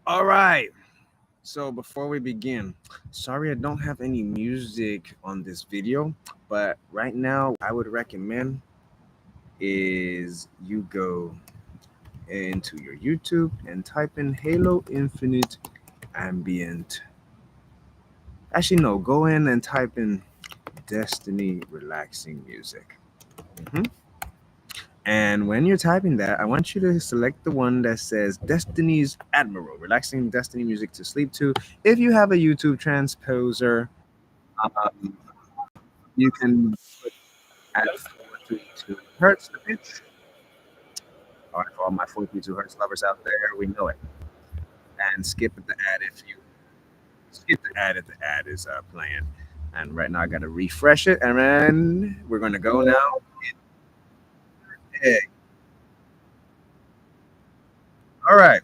All right. So before we begin, sorry I don't have any music on this video, but right now I would recommend is you go into your YouTube and type in Halo Infinite Ambient. Actually, no, go in and type in Destiny Relaxing Music. Mhm. And when you're typing that, I want you to select the one that says Destiny's Admiral, relaxing Destiny music to sleep to. If you have a YouTube transposer, um, you can put at 432 hertz the pitch. All right, for all my 432 hertz lovers out there, we know it. And skip the ad if you skip the ad if the ad is playing. And right now I got to refresh it, and then we're gonna go now. Hey, all right.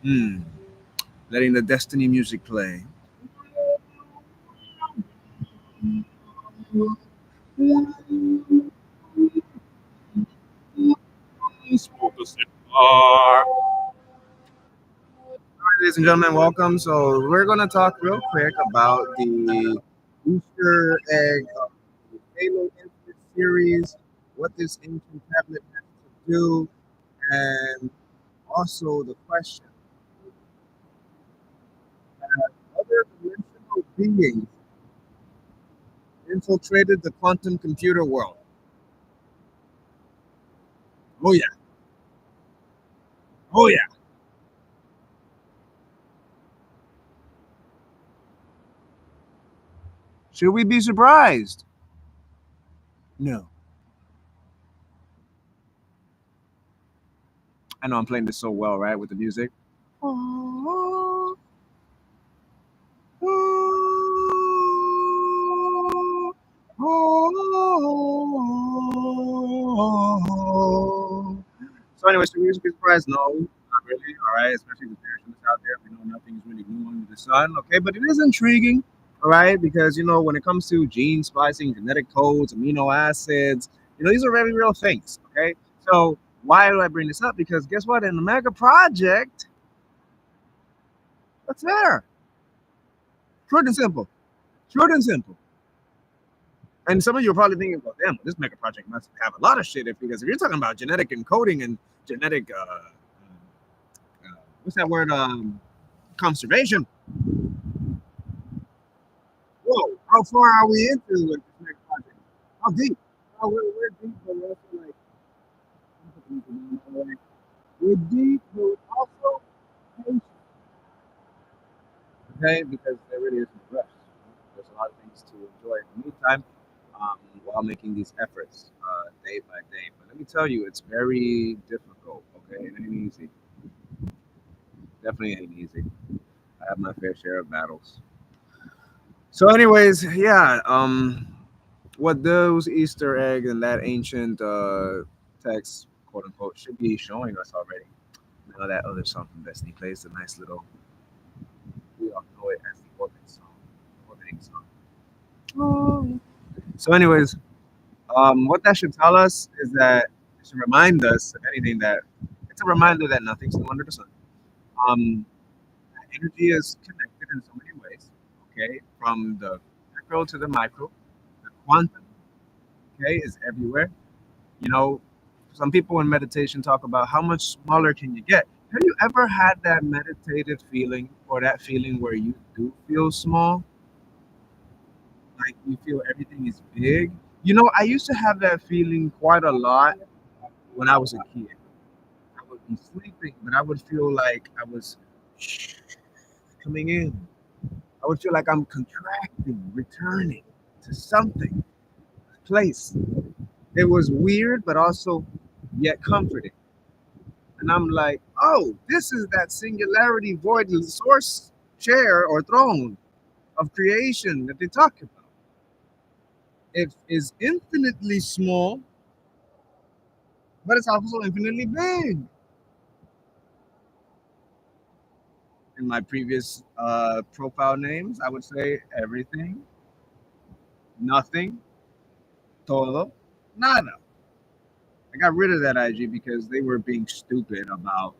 Hmm. Letting the Destiny music play. Smoke a cigar. Ladies and gentlemen, welcome. So we're gonna talk real quick about the Easter egg of the Halo Infinite series, what this ancient tablet has to do, and also the question: other dimensional beings infiltrated the quantum computer world. Oh yeah, oh yeah. Should we be surprised? No. I know I'm playing this so well, right, with the music. Oh, oh, oh. So, anyways, should we be surprised? No, not really. All right, especially the spiritualists out there. We know nothing is really new under the sun. Okay, but it is intriguing. All right, because when it comes to gene splicing, genetic codes, amino acids, these are very real things. Okay, so why do I bring this up? Because guess what? In the mega project, what's there? Short and simple. Short and simple. And some of you are probably thinking, well, damn, this mega project must have a lot of shit. Because if you're talking about genetic encoding and genetic, what's that word? Conservation. Whoa, how far are we into this mega project? How deep? Oh, we're deep, but we're also like, we're deep, but we're also patient. Okay, because there really isn't a rush. There's a lot of things to enjoy in the meantime while making these efforts day by day. But let me tell you, it's very difficult. Okay, it ain't easy. Definitely ain't easy. I have my fair share of battles. So, anyways, yeah. What those Easter eggs and that ancient text, quote unquote, should be showing us already. Now that other song from Destiny plays, the nice little, we all know it as the orbiting song. Oh. So, anyways, what that should tell us is that it should remind us, if anything, that it's a reminder that nothing's new under the sun. Um, Energy is connected in so many ways, okay, from the macro to the micro. The quantum, okay, is everywhere. You know, some people in meditation talk about how much smaller can you get. Have you ever had that meditative feeling or that feeling where you do feel small? Like you feel everything is big? I used to have that feeling quite a lot when I was a kid. I would be sleeping, but I would feel like I was coming in. I would feel like I'm contracting, returning to something, place. It was weird, but also yet comforting. And I'm like, oh, this is that singularity void source chair or throne of creation that they talk about. It is infinitely small, but it's also infinitely big. In my previous profile names, I would say everything, nothing, todo, nada. I got rid of that IG because they were being stupid about,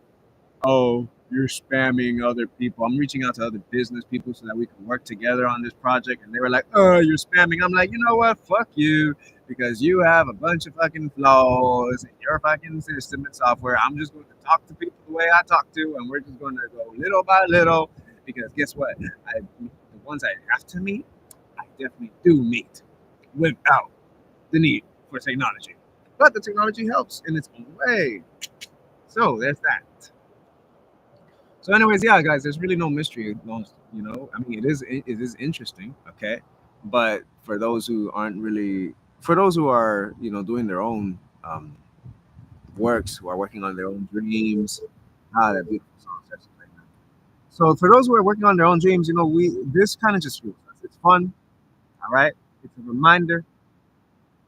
oh, you're spamming other people. I'm reaching out to other business people so that we can work together on this project. And they were like, oh, you're spamming. I'm like, you know what? Fuck you. Because you have a bunch of fucking flaws in your fucking system and software. I'm just going to talk to people the way I talk to, and we're just going to go little by little. Because guess what? The ones I have to meet, I definitely do meet without the need for technology. But the technology helps in its own way. So there's that. So, anyways, yeah, guys, there's really no mystery. You know, I mean, it is interesting, okay, but for those who aren't really, for those who are, doing their own works, who are working on their own dreams, that beautiful song starts to play now. So, for those who are working on their own dreams, we this kind of just fuels us. It's fun, all right. It's a reminder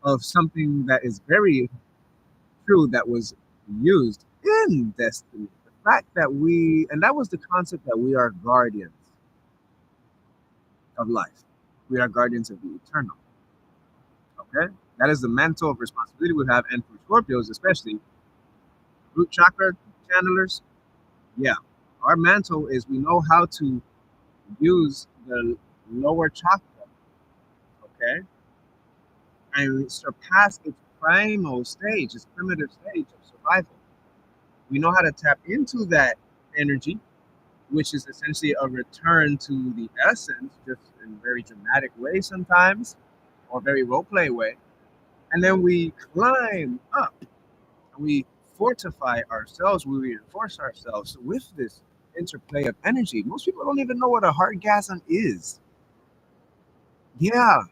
of something that is very true that was used in Destiny. The fact that and that was the concept that we are guardians of life. We are guardians of the eternal. Okay? That is the mantle of responsibility we have. And for Scorpios, especially root chakra channelers, yeah. Our mantle is we know how to use the lower chakra, okay? And surpass its primal stage, its primitive stage of survival. We know how to tap into that energy, which is essentially a return to the essence, just in a very dramatic way sometimes, or very role play way. And then we climb up, we fortify ourselves, we reinforce ourselves with this interplay of energy. Most people don't even know what a heartgasm is. Yeah,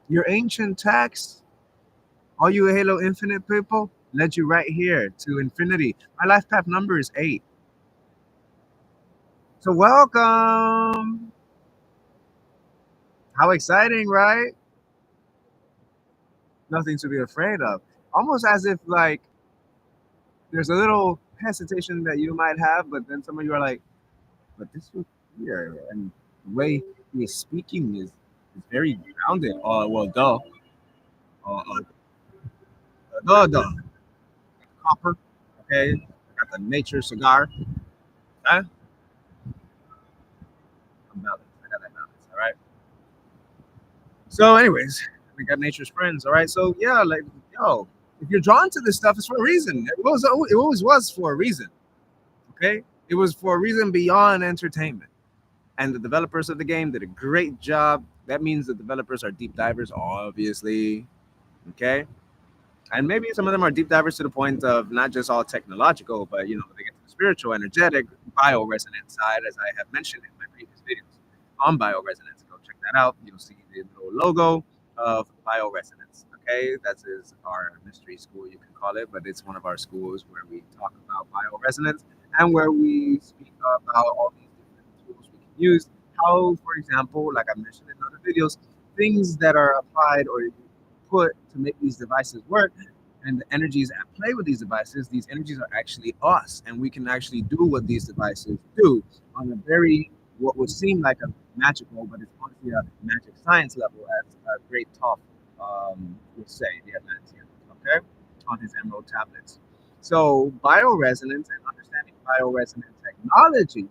your ancient text, all you Halo Infinite people, led you right here to infinity. My life path number is 8. So welcome. How exciting, right? Nothing to be afraid of. Almost as if like there's a little hesitation that you might have, but then some of you are like, but this was here, and the way he is speaking is very grounded. Oh well, duh, duh. Copper, okay. I got the nature cigar. Okay? I'm balanced. I got that balance. All right. So, anyways, we got nature's friends. All right. So yeah, like yo, if you're drawn to this stuff, it's for a reason. It always was for a reason. Okay. It was for a reason beyond entertainment. And the developers of the game did a great job. That means the developers are deep divers, obviously. Okay. And maybe some of them are deep divers to the point of not just all technological, but they get to the spiritual, energetic, bioresonance side, as I have mentioned in my previous videos on bioresonance. Go check that out. You'll see the little logo of bioresonance. Okay, that is our mystery school, you can call it, but it's one of our schools where we talk about bioresonance and where we speak about all these different tools we can use. How, for example, like I mentioned in other videos, things that are applied or put to make these devices work and the energies at play with these energies are actually us, and we can actually do what these devices do on a very what would seem like a magical, but it's honestly a magic science level, as a great talk would say, the Atlantean, okay, on his emerald tablets. So bioresonance and understanding bioresonant technology,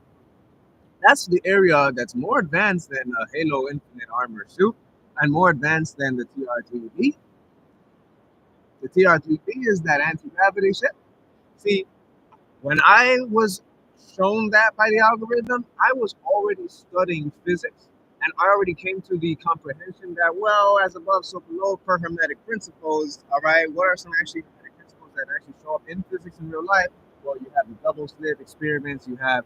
that's the area that's more advanced than a Halo Infinite armor suit and more advanced than the TR3B. The TR3B is that anti-gravity ship. See, when I was shown that by the algorithm, I was already studying physics. And I already came to the comprehension that, well, as above, so below, per hermetic principles, all right, what are some actually hermetic principles that actually show up in physics in real life? Well, you have the double slit experiments, you have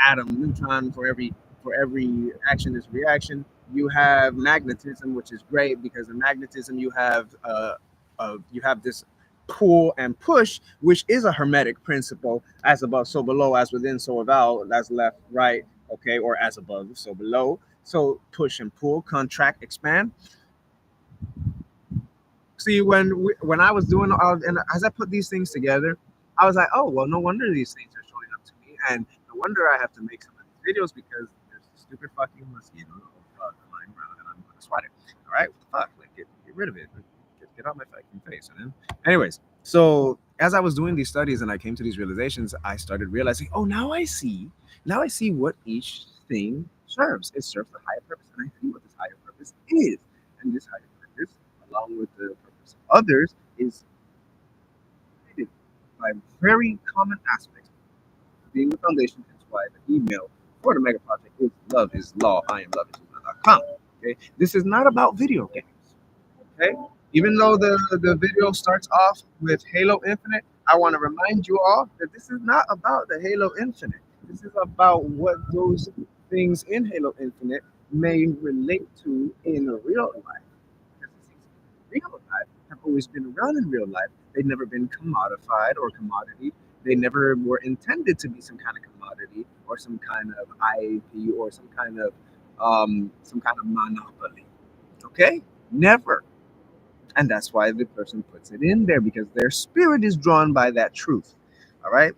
atom, neutron, for every action is reaction. You have magnetism, which is great because in magnetism you have this pull and push, which is a hermetic principle, as above, so below, as within, so without, as left, right, okay, or as above, so below. So push and pull, contract, expand. See, when I was doing and as I put these things together, I was like, oh well, no wonder these things are showing up to me, and no wonder I have to make some of these videos because there's a stupid fucking mosquito flying around, and I'm gonna swat it. All right, what the fuck? Like, get rid of it. Get out my fucking face, man. Anyways, so as I was doing these studies and I came to these realizations, I started realizing, oh, now I see. Now I see what each thing serves. It serves a higher purpose, and I see what this higher purpose is. And this higher purpose, along with the purpose of others, is guided by very common aspects being the foundation. That's why the email for the mega project is love is law. I am love is gmail.com. Okay, this is not about video games. Okay, even though the video starts off with Halo Infinite, I want to remind you all that this is not about the Halo Infinite. This is about what those things in Halo Infinite may relate to in real life. Because the things in real life have always been around in real life. They've never been commodified or commodity. They never were intended to be some kind of commodity or some kind of IP or some kind of monopoly. Okay, never. And that's why the person puts it in there because their spirit is drawn by that truth. All right.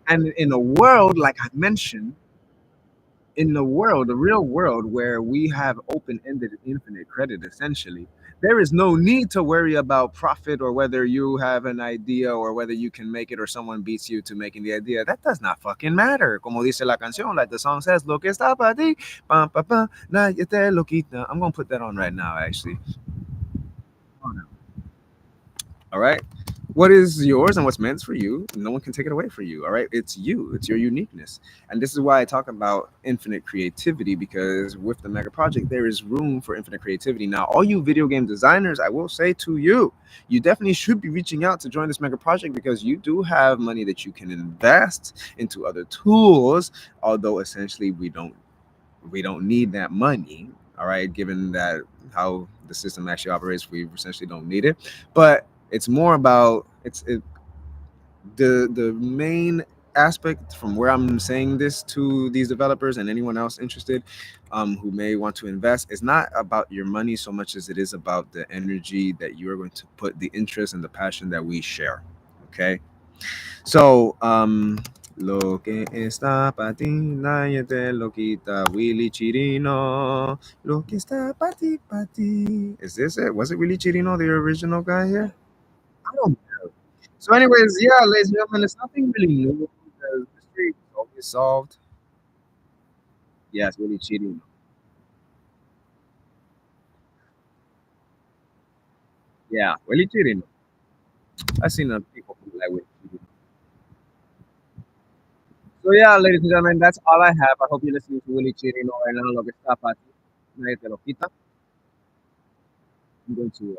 And in a world, like I mentioned, in the world, the real world where we have open ended infinite credit, essentially, there is no need to worry about profit or whether you have an idea or whether you can make it or someone beats you to making the idea. That does not fucking matter. Como dice la canción, like the song says, lo que está para ti, pam, pa, pa, nadie te lo quita. I'm going to put that on right now, actually. All right. What is yours and what's meant for you, no one can take it away for you. All right. It's you, it's your uniqueness. And this is why I talk about infinite creativity, because with the mega project, there is room for infinite creativity. Now, all you video game designers, I will say to you, you definitely should be reaching out to join this mega project because you do have money that you can invest into other tools, although essentially we don't need that money. All right, given that how the system actually operates, we essentially don't need it. But it's more about the main aspect from where I'm saying this to these developers and anyone else interested, who may want to invest, is not about your money so much as it is about the energy that you are going to put, the interest and the passion that we share. Okay, so lo que está para ti, nadie te lo quita. Willy Chirino. Lo que está para ti. Is this it? Was it Willy Chirino, the original guy here? I don't know. So, anyways, yeah, ladies and gentlemen, it's nothing really new. The mystery is always solved. Yes, Willy Chirino. Yeah, Willy Chirino. I've seen people who like Willy Chirino. So, yeah, ladies and gentlemen, that's all I have. I hope you're listening to Willy Chirino right now. Lo que está para ti, nadie te lo quita. I'm going to.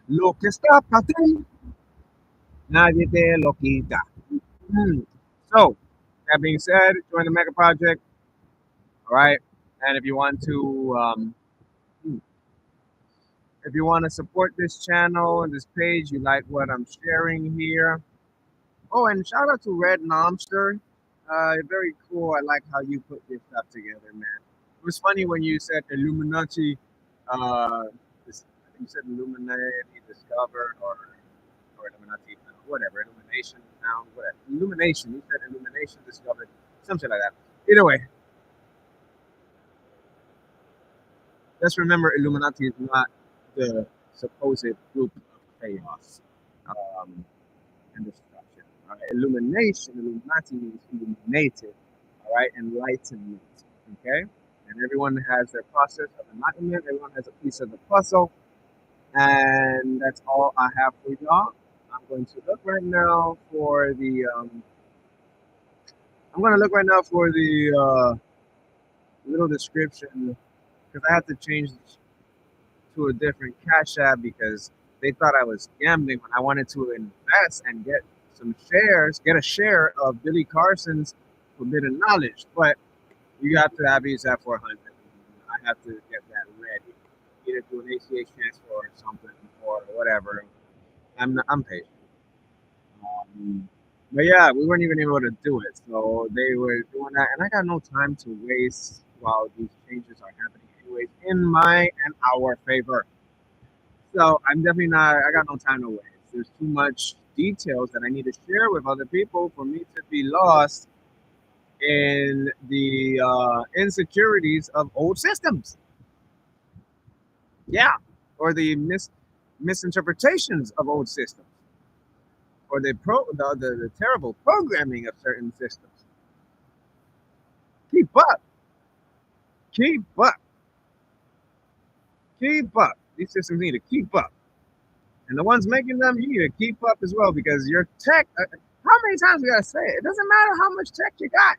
Lo que está para ti, nadie te lo quita. Mm. So, that being said, join the Mega Project. All right. And if you want to support this channel and this page, you like what I'm sharing here. Oh, and shout out to Red Nomster. Very cool. I like how you put this stuff together, man. It was funny when you said Illuminati. I think you said Illuminati discovered or Illuminati, whatever, illumination found, whatever. Illumination. You said illumination discovered, something like that. Either way, let's remember Illuminati is not the supposed group of chaos um, and destruction. All right? Illumination, Illuminati means illuminated, all right, enlightenment. Okay? And everyone has their process of enlightenment, everyone has a piece of the puzzle, and that's all I have for y'all. I'm going to look right now for the I'm gonna look right now for the little description because I have to change to a different Cash App because they thought I was gambling when I wanted to invest and get some shares, get a share of Billy Carson's forbidden knowledge. But you have to have these at 400. I have to get that ready, either do an ACH transfer or something or whatever. I'm patient. But yeah, we weren't even able to do it. So they were doing that, and I got no time to waste while these changes are happening, anyways, in my and our favor. So I'm definitely not. I got no time to waste. There's too much details that I need to share with other people for me to be lost in the insecurities of old systems. Yeah, or the misinterpretations of old systems, or the terrible programming of certain systems. Keep up, keep up, keep up. These systems need to keep up, and the ones making them, you need to keep up as well because your tech. How many times we gotta say it? It doesn't matter how much tech you got.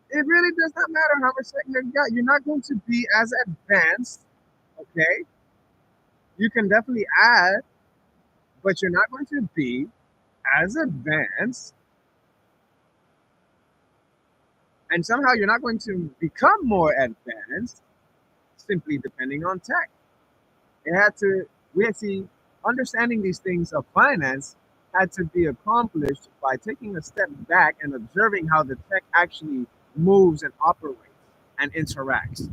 It really does not matter how much tech you got. You're not going to be as advanced. Okay, you can definitely add, but you're not going to be as advanced, and somehow you're not going to become more advanced simply depending on tech. It had to, we had to, understanding these things of finance had to be accomplished by taking a step back and observing how the tech actually moves and operates and interacts,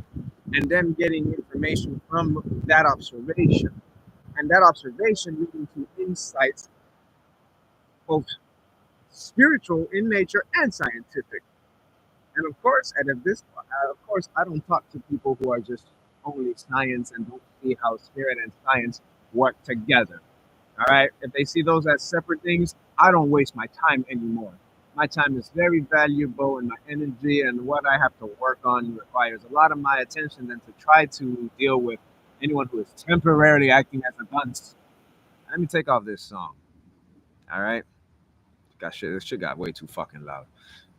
and then getting information from that observation, and that observation leading to insights, both spiritual in nature and scientific. And of course, I don't talk to people who are just only science and don't see how spirit and science work together. All right. If they see those as separate things, I don't waste my time anymore. My time is very valuable, and my energy and what I have to work on requires a lot of my attention than to try to deal with anyone who is temporarily acting as a dunce. Let me take off this song. All right. Got shit. This shit got way too fucking loud.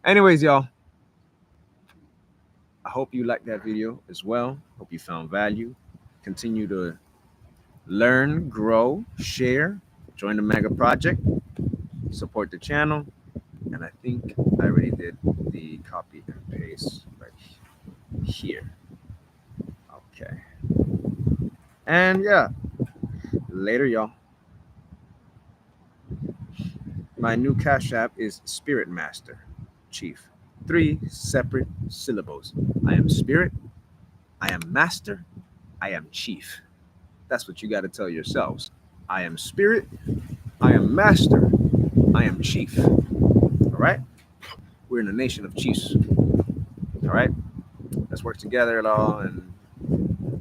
Anyways, y'all, I hope you liked that video as well. Hope you found value. Continue to learn, grow, share, join the mega project, support the channel. And I think I already did the copy and paste right here. Okay. And yeah, later, y'all. My new Cash App is Spirit Master Chief. 3 separate syllables. I am Spirit, I am Master, I am Chief. That's what you got to tell yourselves. I am Spirit, I am Master, I am Chief. All right? We're in a nation of chiefs. All right? Let's work together at all and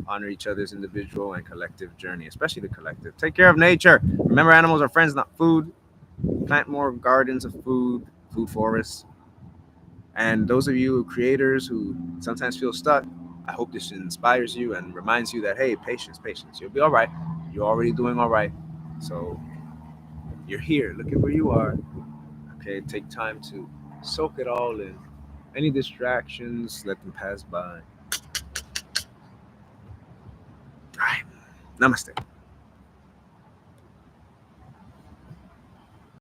honor each other's individual and collective journey, especially the collective. Take care of nature. Remember, animals are friends, not food. Plant more gardens of food, food forests. And those of you creators who sometimes feel stuck, I hope this inspires you and reminds you that, hey, patience, patience. You'll be all right. You're already doing all right. So you're here. Look at where you are. Okay, take time to soak it all in. Any distractions, let them pass by. All right. Namaste.